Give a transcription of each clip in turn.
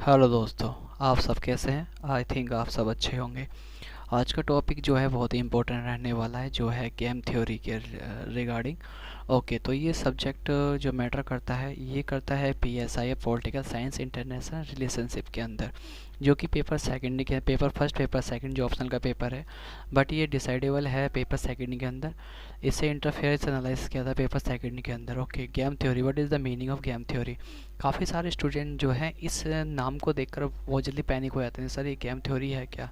Hello दोस्तों। आप सब कैसे हैं? आई थिंक आप सब अच्छे होंगे। आज का टॉपिक जो है बहुत ही इम्पोर्टेंट रहने वाला है, जो है गेम थ्योरी के रिगार्डिंग। ओके, तो ये सब्जेक्ट जो मैटर करता है ये करता है PSI political science international relationship के अंदर, जो कि पेपर सेकंड के पेपर फर्स्ट पेपर सेकंड जो ऑप्शनल का पेपर है, बट ये डिसाइडेबल है पेपर सेकंड के अंदर। इसे इंटरफेरेंस एनालाइज किया था पेपर सेकंड के अंदर। Okay, game theory, what is the meaning of game theory? काफ़ी सारे स्टूडेंट जो हैं इस नाम को देखकर बहुत जल्दी पैनिक हो जाते हैं। सर ये गेम थ्योरी है क्या?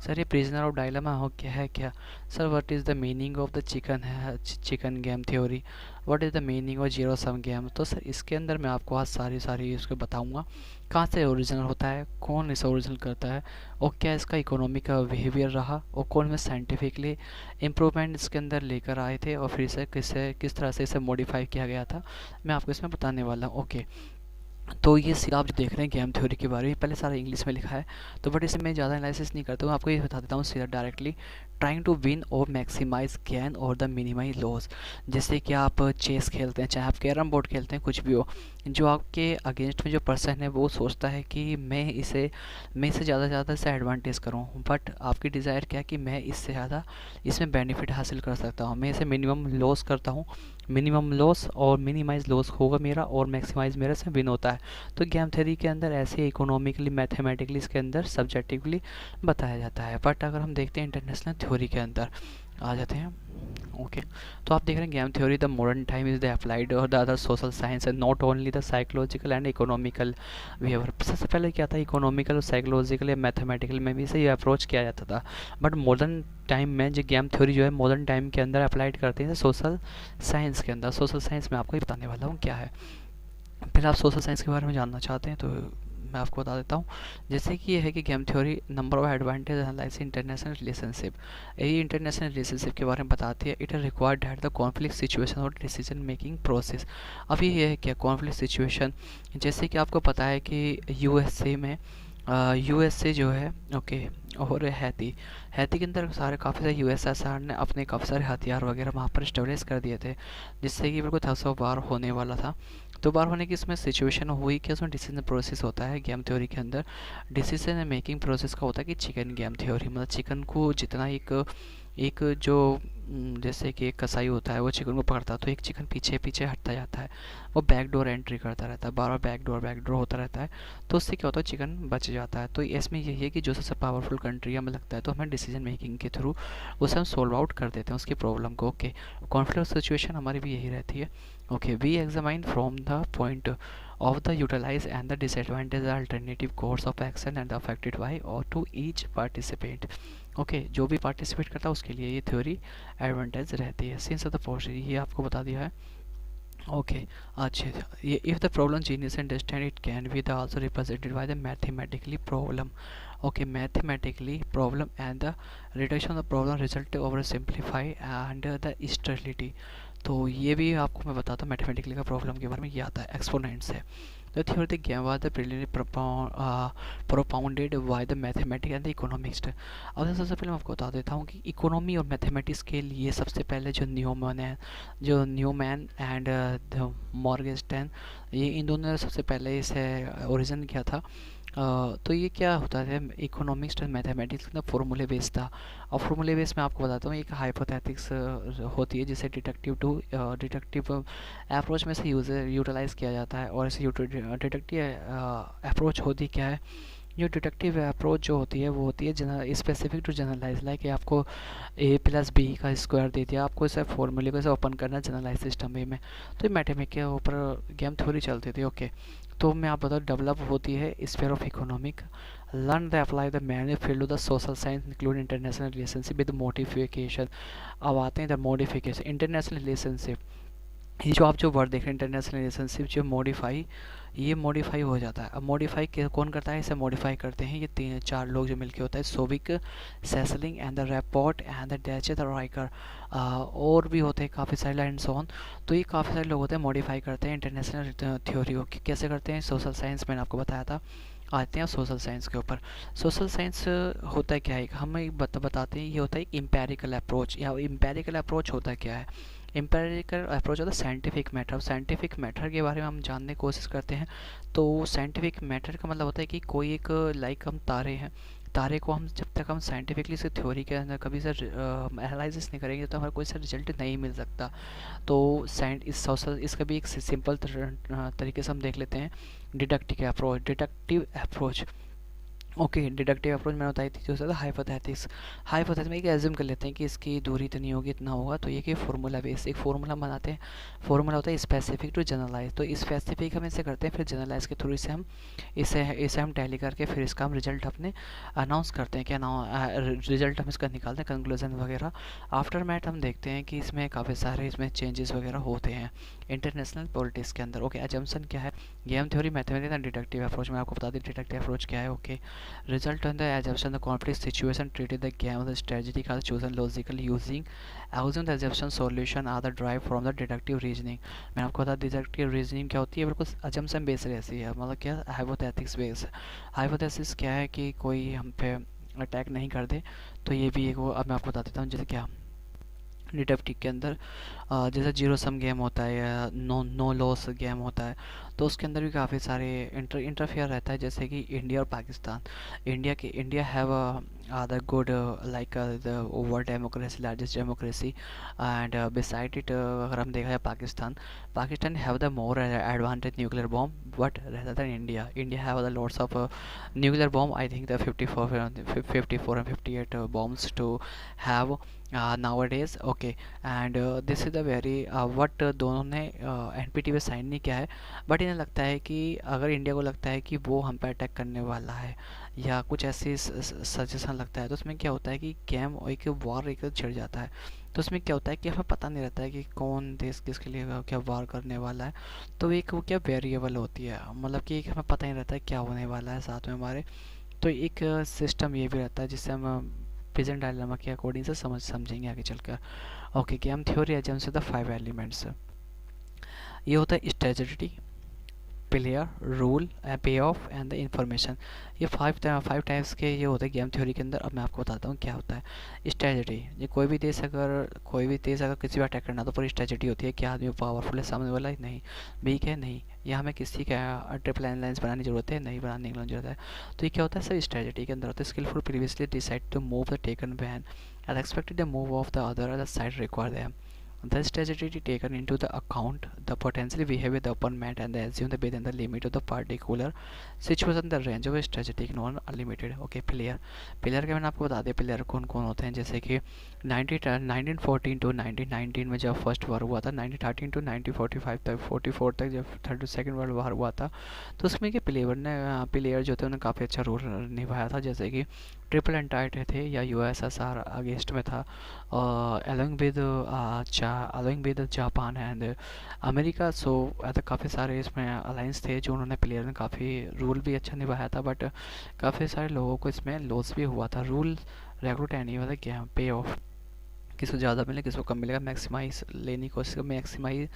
सर ये प्रिजनर ऑफ डायलेमा हो क्या है क्या? Sir what is the meaning of the chicken है chicken game theory? What is the meaning of zero sum game? तो सर इसके अंदर मैं आपको आज सारी सारी इसको बताऊंगा। कहाँ से ओरिजिनल होता है, कौन इसे ओरिजिनल करता है, और क्या इसका इकोनॉमिक का बिहेवियर रहा, और कौन में साइंटिफिकली इम्प्रूवमेंट इसके अंदर लेकर आए थे, और फिर इसे किस तरह से इसे मॉडिफाई किया गया था, मैं आपको इसमें बताने वाला हूँ। ओके, तो ये सीधा आप जो देख रहे हैं गेम थ्योरी के बारे में, पहले सारा इंग्लिश में लिखा है, तो बट इसे मैं ज़्यादा एनालिसिस नहीं करता हूँ, आपको ये बता देता हूँ सीधा डायरेक्टली। ट्राइंग टू विन और मैक्सिमाइज गेन और द मिनिमाइज लॉस। जैसे कि आप चेस खेलते हैं, चाहे आप कैरम बोर्ड खेलते हैं, कुछ भी हो, जो आपके अगेंस्ट में जो पर्सन है वो सोचता है कि मैं इसे ज़्यादा से ज़्यादा से एडवांटेज करूँ, बट आपकी डिज़ायर क्या है कि मैं इससे ज़्यादा इसमें बेनिफिट हासिल कर सकता हूँ, मैं इसे मिनिमम लॉस करता हूँ। मिनिमम लॉस और मिनिमाइज लॉस होगा मेरा, और मैक्सिमाइज मेरा से विन होता है। तो गेम थ्योरी के अंदर ऐसे इकोनॉमिकली मैथमेटिकली इसके अंदर सब्जेक्टिवली बताया जाता है। बट अगर हम देखते हैं इंटरनेशनल थ्योरी के अंदर आ जाते हैं। ओके, तो आप देख रहे हैं game theory the modern time is the applied और the other social science and not only the psychological and economical behaviour. सबसे पहले क्या था, इकोनॉमिकल और साइकोलॉजिकल या मैथमेटिकल में भी इसे अप्रोच किया जाता था, बट मॉडर्न टाइम में जो गेम थ्योरी जो है मॉडर्न टाइम के अंदर अप्लाइड करते हैं सोशल साइंस के अंदर। सोशल साइंस में आपको ये बताने वाला हूँ क्या है। फिर आप सोशल साइंस के बारे में जानना चाहते हैं तो मैं आपको बता देता हूँ। जैसे कि ये है कि game theory number of advantage analyse international relationship, ये इंटरनेशनल रिलेशनशिप के बारे में बताती है। It required that the conflict situation और डिसीजन मेकिंग प्रोसेस। अब ये है क्या कॉन्फ्लिक्ट सिचुएशन, जैसे कि आपको पता है कि यूएसए में यूएसए जो है, ओके, और हैती हैती के अंदर सारे काफ़ी सारे यूएसएसआर ने अपने काफ़ी सारे हथियार वगैरह वहाँ पर स्टेबलिश कर दिए थे, जिससे कि बिल्कुल 10 बार होने वाला था। 2 बार होने की इसमें सिचुएशन हुई कि उसमें डिसीजन प्रोसेस होता है गेम थ्योरी के अंदर। डिसीजन मेकिंग प्रोसेस का होता है कि चिकन गेम थ्योरी मतलब चिकन को जितना एक एक जो जैसे कि एक कसाई होता है वो चिकन को पकड़ता है, तो एक चिकन पीछे पीछे हटता जाता है, वो बैक डोर एंट्री करता रहता है, बार बार बैक डोर होता रहता है। तो उससे क्या होता है, चिकन बच जाता है। तो इसमें यही है कि जो सबसे पावरफुल कंट्री हमें लगता है तो हमें डिसीजन मेकिंग के थ्रू उसे हम सोल्व आउट कर देते हैं उसकी प्रॉब्लम को। ओके, कॉन्फ्लिक्ट सिचुएशन हमारी भी यही रहती है। Okay, we examine from the point of the utilize and the disadvantage alternative course of action and the affected by or to each participant। Okay, जो भी पार्टिसिपेट करता है उसके लिए ये थ्योरी एडवांटेज रहती है। सिंस ऑफ द पॉजिटिव ये आपको बता दिया है। ओके, अच्छा, ये if the problem genius understand it can be the also represented by the mathematically problem. Okay, mathematically problem and the reduction of the problem result over simplify and the stability. तो ये भी आपको मैं बताता हूँ mathematically का problem के बारे में, ये आता है एक्सपोनेंट से। The theoretic game was the preliminary propounded by the mathematics and the economics। अब सबसे पहले मैं आपको बता देता हूँ कि इकोनॉमी और मैथमेटिक्स के लिए सबसे पहले जो न्यूमैन एंड मॉर्गेस्टन, ये इन दोनों ने सबसे पहले इसे ओरिजिन किया था। तो ये क्या होता है, इकोनॉमिक्स और मैथमेटिक्स का फॉर्मूले बेस था। और फॉर्मूले बेस में आपको बताता हूँ एक हाइपोथेटिक्स होती है जिसे डिडक्टिव अप्रोच में से यूटिलाइज़ किया जाता है। और इसे डिडक्टिव अप्रोच होती क्या है, जो डिडक्टिव अप्रोच जो होती है वो होती है स्पेसिफिक टू जनरलाइज, लाइक आपको ए प्लस बी का स्क्वायर दे दिया, आपको इसे फॉर्मूले को इसे ओपन करना जनरलाइज सिस्टम वे में। तो ये मैथमेटिक्स के ऊपर गेम थ्योरी चलती थी। ओके, तो मैं आप बताऊँ डेवलप होती है sphere of economic, learn the apply the many field of the social science include international relationship with modification. अब आते हैं द मॉडिफिकेशन इंटरनेशनल रिलेशनशिप। ये जो आप जो वर्ड देख रहे हैं इंटरनेशनल रिलेशनशिप, जो मॉडिफाई, ये मॉडिफाई हो जाता है। अब मॉडिफाई कौन करता है, इसे मॉडिफाई करते हैं ये 3-4 लोग जो मिलके होता है, Shubik, Schelling and the Rapoport and the Deutsch the Riker, और भी होते हैं काफ़ी सारे एंड सो ऑन। तो ये काफ़ी सारे लोग होते हैं मॉडिफाई करते हैं इंटरनेशनल थ्योरी को। कैसे करते हैं, सोशल साइंस मैंने आपको बताया था। आते हैं सोशल साइंस के ऊपर। सोशल साइंस होता है क्या है, हम बताते हैं ये होता है एक एम्पेरिकल अप्रोच, या एम्पेरिकल अप्रोच होता क्या है। एम्पेरिकल अप्रोच होता है साइंटिफिक मैटर। साइंटिफिक मैटर के बारे में हम जानने की कोशिश करते हैं। तो साइंटिफिक मैटर का मतलब होता है कि कोई एक लाइक हम तारे हैं, तारे को हम जब तक हम साइंटिफिकली से थ्योरी के अंदर कभी सर एनालिसिस नहीं करेंगे तो हमारा कोई सा रिजल्ट नहीं मिल सकता। तो साइंस इस सोशल इसका भी एक सिंपल तरीके से हम देख लेते हैं, deductive approach. Okay, deductive approach मैंने बताई थी जो होता है हाइपोथेटिक्स। हाइपोथेटिक्स में एक एज्यूम कर लेते हैं कि इसकी दूरी इतनी होगी, इतना होगा, तो ये कि फार्मूला बेस एक फार्मूला बनाते हैं। फार्मूला होता है स्पेसिफिक टू जनरलाइज, तो स्पेसिफिक हम इसे करते हैं, फिर जनरलाइज के थ्रू इसे हम इसे हम टैली करके फिर इसका हम रिजल्ट अपने अनाउंस करते हैं, क्या रिजल्ट हम इसका निकालते हैं, कंक्लूजन वगैरह। आफ्टर मैट हम देखते हैं कि इसमें काफ़ी सारे इसमें चेंजेस वगैरह होते हैं इंटरनेशनल पॉलिटिक्स के अंदर। ओके, अजम्पशन क्या है, game theory, mathematics and deductive approach. मैं आपको बता दें डिडक्टिव अप्रोच क्या है। Okay, result on the assumption the conflict situation treated the game of the strategic are chosen logically using assume the assumption solution are the derived from the deductive reasoning। मैं आपको बता deductive reasoning क्या होती है, बिल्कुल assumption based रहती है, मतलब क्या हाइपोथेटिक्स बेस्ड। हाइपोथेसिस क्या है कि कोई हम पे अटैक नहीं कर दे, तो ये भी एक वो अब मैं आपको बता देता हूँ जैसे क्या डिडक्टिव के अंदर जैसे जीरो सम गेम होता है या नो लॉस गेम होता है, तो उसके अंदर भी काफ़ी सारे इंटरफेयर रहता है, जैसे कि इंडिया और Pakistan. India have the good like the world democracy, largest democracy, and beside it अगर हम देखा जाए Pakistan have the more advantage nuclear bomb but रहता था India have the lots of nuclear bomb, I think the 54 and 58 bombs to have nowadays। Okay, and this is the very what दोनों ने NPT पे sign नहीं किया है, but इन्हें लगता है कि अगर इंडिया को लगता है कि वो हम पर अटैक करने वाला है या कुछ ऐसी सजेशन लगता है, तो उसमें क्या होता है कि गेम एक वार एक छिड़ जाता है। तो उसमें क्या होता है कि हमें पता नहीं रहता है कि कौन देश किसके लिए क्या वार करने वाला है, तो एक वो क्या वेरिएबल होती है, मतलब कि एक हमें पता नहीं रहता है क्या होने वाला है साथ में हमारे। तो एक सिस्टम ये भी रहता है जिससे हम प्रेजेंट डायलेमा के अकॉर्डिंग से समझेंगे आगे चलकर। Okay, game theory agency the 5 elements. ये होता है स्ट्रेटजी, प्लेयर, रूल, पे ऑफ एंड द इंफॉर्मेशन। ये फाइव टाइप्स के ये होते हैं गेम थ्योरी के अंदर। अब मैं आपको बताता हूँ क्या होता है स्ट्रेटजी। ये कोई भी देश अगर किसी भी अटैक करना, तो पूरी स्ट्रेटजी होती है कि आदमी पावरफुल है, सामने वाला है नहीं, वीक है नहीं, या हमें किसी का ट्रिपल लाइन्स बनाने की जरूरत है नहीं, बनाने की जरूरत है। तो ये क्या होता है सब स्ट्रेटजी के अंदर होता है। Skillful previously decide to move the taken van and expected the move of the other side require them the strategy taken into the account the potential behavior the opponent and the assume the within the limit of the particular situation the range of strategic non unlimited। Okay, player के मैंने आपको बता दिया player कौन कौन होते हैं, जैसे कि 1914 टू 1919 में जब फर्स्ट वार हुआ था, 1913 टू 1945 तक 44 तक जब थर्ड सेकेंड वर्ल्ड वार हुआ था, तो उसमें के प्लेयर जो थे उन्होंने काफ़ी अच्छा रोल निभाया था, जैसे कि ट्रिपल एंटाइट थे या यूएसएसआर अगेंस्ट में था, along with Japan and America. So ऐसे काफ़ी सारे इसमें अलायंस थे जो उन्होंने प्लेयर ने काफ़ी रूल भी अच्छा निभाया था, बट काफ़ी सारे लोगों को इसमें लॉस भी हुआ था। रूल रेगुलेट नहीं हुआ था क्या पे ऑफ, किसको ज़्यादा मिले किसको कम मिलेगा, मैक्सिमाइज लेने की कोशिश मैक्सिमाइज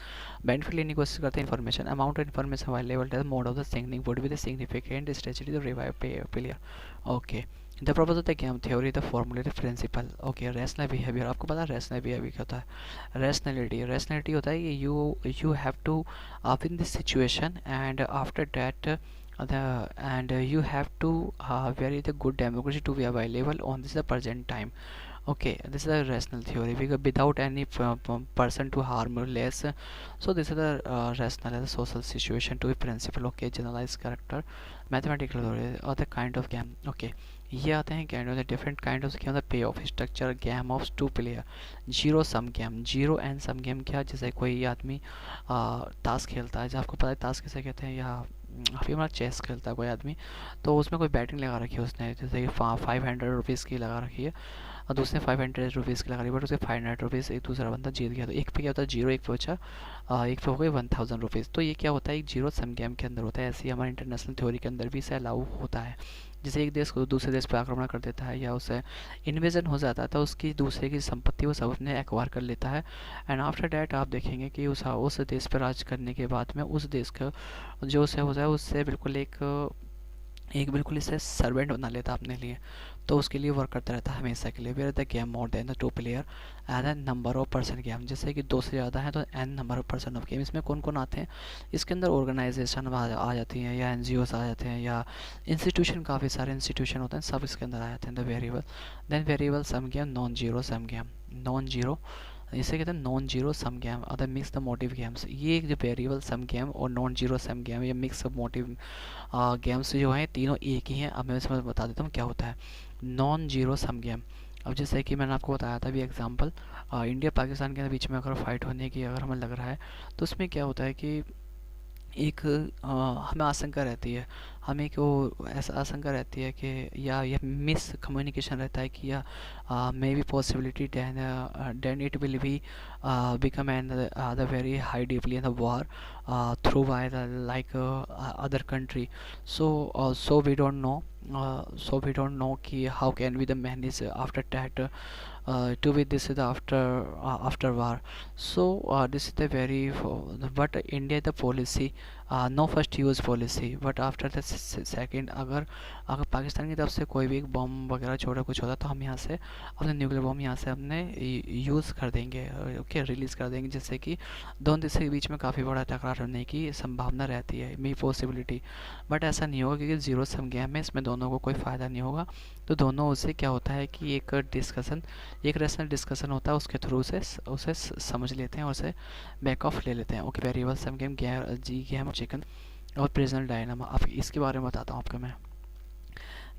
बेनिफिट लेने की कोशिश करते हैं। Information amount of information available mode of the signing would be the significant strategy to revive player. Okay, the purpose of the game theory the formulated principle. Okay, rational behaviour, आपको पता है rational behaviour क्या होता है। Rationality होता है कि you have to win this situation and after that and you have to vary the good democracy to be available on this the present time। okay, this is a rational theory because without any person to harm or less, so this is the rational and social situation to be principle। okay, generalized character mathematical theory or the kind of game। okay, ये आते हैं kind of the different kind of game, the payoff structure game of two player, zero sum game. Zero and sum game क्या, जैसे कोई आदमी ताश खेलता है, जब आपको पता है ताश किसे कहते हैं, या अभी हमारा चेस खेलता है कोई आदमी, तो उसमें कोई बैटिंग लगा रखी है उसने, जैसे कि 500 रुपीज़ की लगा रखी है और दूसरे 500 रुपीज़ की लगा रही है, बट उसके 500 रुपीज़ एक दूसरा बंदा जीत गया, तो एक पे क्या होता है जीरो, एक पे बचा, एक पे हो गई 1000 रुपीज़। तो ये क्या होता है एक जीरो सम गेम के अंदर होता है। ऐसे ही हमारे इंटरनेशनल थ्योरी के अंदर भी इसे अलाउ होता है। जैसे एक देश को दूसरे देश पर आक्रमण कर देता है या उसे इन्वेजन हो जाता है, तो उसकी दूसरे की संपत्ति वो सब अपने एक्वायर कर लेता है, एंड आफ्टर डैट आप देखेंगे कि उस देश पर राज करने के बाद में उस देश का जो उसे होता है उससे बिल्कुल एक एक बिल्कुल इसे सर्वेंट बना लेता अपने लिए, तो उसके लिए वर्क करता रहता है हमेशा के लिए। Where the game more than the two player and the number of person game, जैसे कि दो से ज़्यादा है तो n number of person of game. इसमें कौन कौन आते हैं, इसके अंदर ऑर्गेनाइजेशन आ जाती हैं, या एनजीओस आ जाते हैं, या इंस्टीट्यूशन, काफ़ी सारे इंस्टीट्यूशन होते हैं, सब इसके अंदर आ जाते हैं। The variable, then variable sum game, non zero sum game. Non zero, इसे कहते हैं non zero sum game, other mix the motive games. ये जो वेरिएबल सम गेम और नॉन जीरो सम गेम, ये मिक्स ऑफ मोटिव गेम्स जो हैं तीनों एक ही हैं। अब मैं इसमें बता देता हूँ क्या होता है नॉन जीरो सम गेम। अब जैसे कि मैंने आपको बताया था भी एग्जांपल, इंडिया पाकिस्तान के बीच में अगर फाइट होने की अगर हमें लग रहा है, तो उसमें क्या होता है कि एक हमें आशंका रहती है, हमें को ऐसा आशंका रहती है कि या ये मिस कम्युनिकेशन रहता है कि या maybe possibility then it will be become an the very high deeply in the war through by the like other country. So we don't know, so we don't know कि how can we the manage after that to be this is the after war. So this is the very but India the policy no first use policy, but after the second अगर अगर पाकिस्तान की तरफ से कोई भी एक बम वगैरह छोटा कुछ होता तो हम यहाँ से अपने न्यूक्लियर बम यहाँ से अपने यूज़ कर देंगे, ओके रिलीज़ कर देंगे, जिससे कि दोनों देशों के बीच में काफ़ी बड़ा टकरार होने की संभावना रहती है, मे पॉसिबिलिटी। बट ऐसा नहीं होगा क्योंकि जीरो सम गेम है, इसमें दोनों को कोई फ़ायदा नहीं होगा। तो दोनों उससे क्या होता है कि एक डिस्कशन, एक रेशनल डिस्कशन होता है, उसके थ्रू से उसे समझ लेते हैं और उसे बैक ऑफ ले लेते हैं। ओके, वेरिएबल सम गेम, जी गेम चिकन और प्रिजनल डायनामा। अब इसके बारे में बताता हूँ आपको मैं।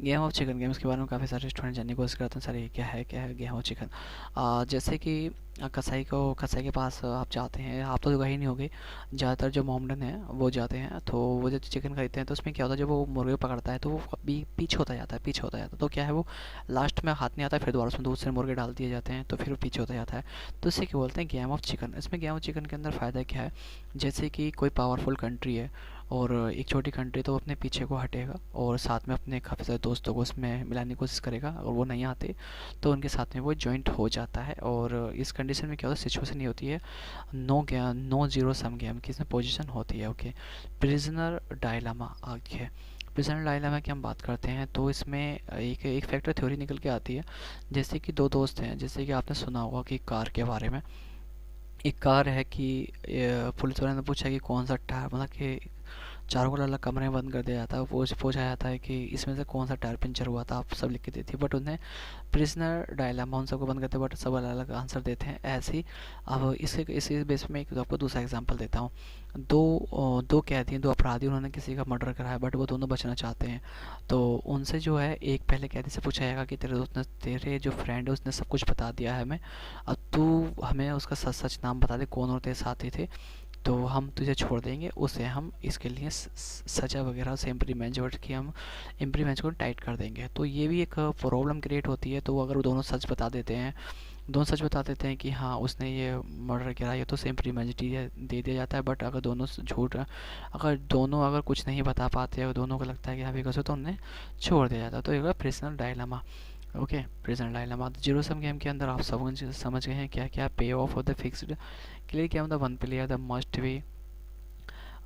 गेम ऑफ चिकन, गेम्स के बारे में काफ़ी सारे स्टूडेंट जानने की कोशिश करते हैं, सर ये क्या है गेम ऑफ चिकन। जैसे कि कसाई के पास आप जाते हैं, आप तो गए ही नहीं होगे, ज़्यादातर जो मोमडन है वो जाते हैं, तो वो जब चिकन खरीदते हैं तो उसमें क्या होता है, जब वो मुर्गे पकड़ता है तो वो पीछे होता जाता है, तो क्या है वो लास्ट में हाथ नहीं आता है, फिर दोबारा उसमें दूसरे मुर्गे डाल दिए जाते हैं, तो फिर वो पीछे होता जाता है। तो इसे क्या बोलते हैं, गेम ऑफ चिकन। इसमें गेम ऑफ चिकन के अंदर फ़ायदा क्या है, जैसे कि कोई पावरफुल कंट्री है और एक छोटी कंट्री, तो अपने पीछे को हटेगा और साथ में अपने काफ़ी सारे दोस्तों को उसमें मिलाने की कोशिश करेगा, और वो नहीं आते तो उनके साथ में वो जॉइंट हो जाता है। और इस कंडीशन में क्या होता है, सिचुएशन ये होती है नो जीरो सम गेम की इसमें पोजीशन होती है। ओके, प्रिजनर डायलामा आगे, प्रिजनर डायलामा की हम बात करते हैं तो इसमें एक एक फैक्टर थ्योरी निकल के आती है। जैसे कि दो दोस्त हैं, जैसे कि आपने सुना होगा कि कार के बारे में, एक कार है कि पुलिस वाले ने पूछा कि कौन सा टायर, मतलब कि चारों को अलग अलग कमरे में बंद कर दिया जाता है, पूछा जाता है कि इसमें से कौन सा टायर पंचर हुआ था, आप सब लिख के देती है, बट उन्हें प्रिजनर डायलामा उन सबको बंद करते हैं, बट सब अलग अलग आंसर देते हैं ऐसे ही। अब इसी बेस में एक आपको दूसरा एग्जांपल देता हूँ। दो कैदी हैं, दो अपराधी, उन्होंने किसी का मर्डर कराया, बट वो दोनों बचना चाहते हैं। तो उनसे जो है एक पहले कैदी से पूछा जाएगा कि तेरे दोस्त ने, तेरे जो फ्रेंड है उसने सब कुछ बता दिया है हमें, अब तू हमें उसका सच सच नाम बता दे, कौन और तेरे साथी थे, तो हम तुझे छोड़ देंगे, उसे हम इसके लिए सज़ा वगैरह से इम्प्लीमेंट की हम इम्प्लीमेंट को टाइट कर देंगे। तो ये भी एक प्रॉब्लम क्रिएट होती है। तो अगर दोनों सच बता देते हैं, दोनों सच बता देते हैं कि हाँ उसने ये मर्डर किया है, तो उसे इम्प्लीमेंट दे दिया जाता है। बट अगर दोनों झूठ, अगर कुछ नहीं बता पाते, अगर दोनों को लगता है कि हाँ भी तो उन्हें छोड़ दिया जाता है। तो ये prisoner dilemma. Okay, prisoner dilemma. Zero sum game के अंदर आप समझ गए हैं क्या क्या पे of of the fixed clear, क्या मतलब one player the must be.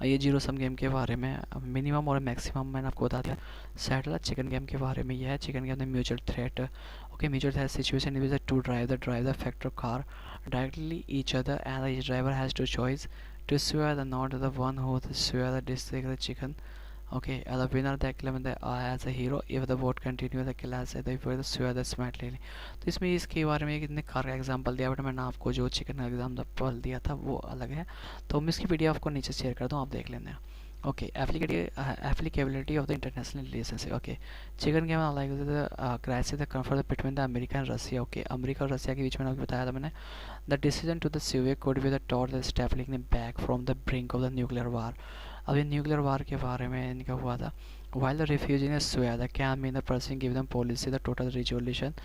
ये जीरो सम गेम के बारे में मिनिमम और मैक्सिमम मैंने आपको बता दिया। सेटल चिकन गेम के बारे में यह है, चिकन गेम में mutual threat. Okay, mutual threat situation is to drive the factor car directly each other and each driver has two choice to swear the not the one who swear the district the chicken. Okay, the winner they claim the as a hero if the vote continue the class they for the swear the smartly. तो इसमें इसके बारे में कितने car का example दिया, but मैंने आपको जो चिकन का एग्जांपल दिया था वो अलग है, तो मैं इसकी वीडियो आपको नीचे शेयर कर दूँ, आप देख लेना। Okay, applicability of the international relationship. Okay, chicken game like the crisis the conflict between the America and Russia. Okay, America और रसिया के बीच में आपको बताया था मैंने, the decision to the civic code with the taught step लिखने back from the brink of the nuclear war. अब ये न्यूक्लियर वार के बारे में इनका हुआ था। While the refugees swear the can mean the person give them policy the total resolution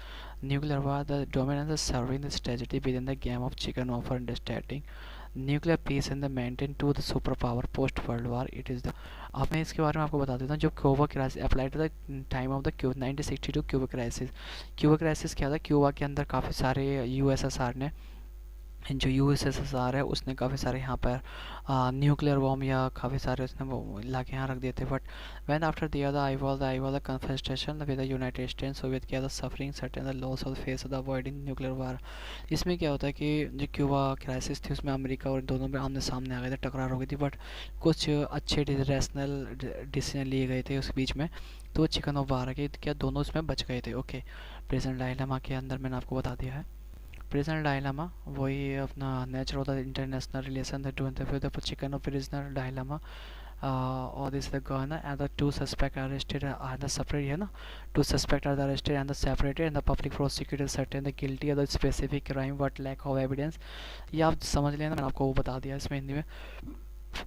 nuclear war the dominance is serving the strategy within the game of chicken offer understanding nuclear peace and the maintain to the superpower post world war it is the। अब मैं इसके बारे में आपको बता देता हूँ। जो Cuba crisis apply to the time of the 1962 Cuba crisis. Cuba crisis क्या था, क्यूबा के अंदर काफ़ी सारे यूएसएसआर ने जो यूएसएसआर है उसने काफ़ी सारे यहाँ पर न्यूक्लियर बॉम्ब या काफ़ी सारे उसने वो ला के यहाँ रख दिए थे. But when after the confrontation with the United States, Soviet क्या था suffering certain the loss of face of the avoiding nuclear war. इसमें क्या होता है कि जो क्यूबा क्राइसिस थी उसमें अमेरिका और दोनों में आमने सामने आ गए थे, टकरार हो गई थी. बट कुछ अच्छे रैशनल डिसीजन लिए गए थे उस बीच में, तो चिकन ऑफ वार के क्या दोनों उसमें बच गए थे. ओके, प्रेजेंट डायलेमा के अंदर मैंने आपको बता दिया है. प्रिजनर डायलामा वही अपना नेचर होता है international relation that do the chicken of prisoner dilemma. और this the gun and the two suspect arrested are the separate है ना. Two suspect are the arrested and the separated and the public prosecutor certain the guilty of the specific crime but lack of evidence. ये आप समझ लेना, मैंने आपको वो बता दिया इसमें हिंदी में.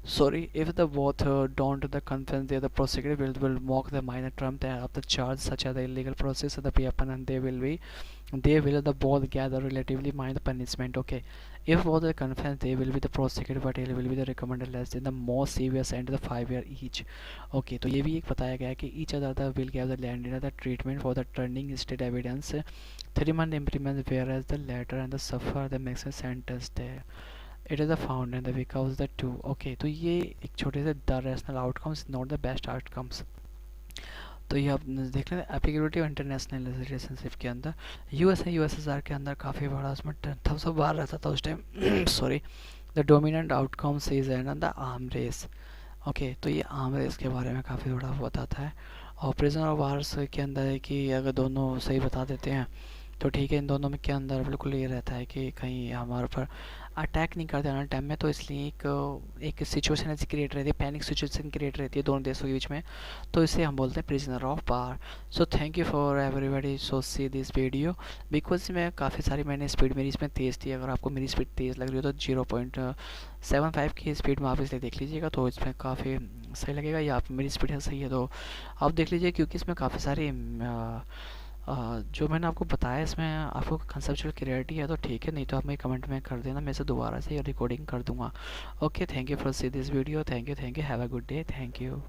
Sorry, if the both don't the confess, the prosecutor will mock the minor term of the charge, such as the illegal process of the weapon, and they will the both gather relatively minor punishment. Okay, if both the confess, they will be the prosecutor, but it will be the recommended less than the most severe sentence the 5 year each. Okay, तो ये भी एक बताया गया है कि each other the will give the landlord the treatment for the turning state evidence 3 month imprisonment, whereas the latter and the suffer the maximum sentence there. It is the found and the because the two. Okay, तो ये एक छोटे से the rational outcomes not the best outcomes. तो ये आप देख लें एप्लीकेबिलिटी ऑफ इंटरनेशनल रिलेशनशिप के अंदर यूएसएसआर के अंदर काफ़ी बड़ा उसमें थम्स अप बार रहता था उस time. Sorry, the dominant outcomes is and the arm race. Okay, तो ये आर्म रेस के बारे में काफ़ी बड़ा बताता है. और प्रिजनर ऑफ वार्स के अंदर है कि अगर दोनों सही बता देते हैं तो ठीक है, इन दोनों में के अंदर बिल्कुल ये रहता है कि कहीं हमारे ऊपर अटैक नहीं करते आने टाइम में, तो इसलिए एक सिचुएशन ऐसी क्रिएट रहती है, पैनिक सिचुएशन क्रिएट रहती है दोनों देशों के बीच में, तो इसे हम बोलते हैं prisoner of war. So thank you for everybody so see this video. Because मैं काफ़ी सारी मैंने स्पीड मेरी इसमें तेज़ थी. अगर आपको मेरी स्पीड तेज़ लग रही हो तो 0.75 की स्पीड में आप इसलिए देख लीजिएगा, तो इसमें काफ़ी सही लगेगा. या आप मेरी स्पीड सही है तो आप देख लीजिए, क्योंकि इसमें काफ़ी सारी जो मैंने आपको बताया इसमें आपको कंसेप्चुअल क्लियरिटी है तो ठीक है, नहीं तो आप मेरे कमेंट में कर देना, मैं इसे दोबारा से रिकॉर्डिंग कर दूंगा. Okay, thank you for see this video. Thank you, have a good day. Thank you.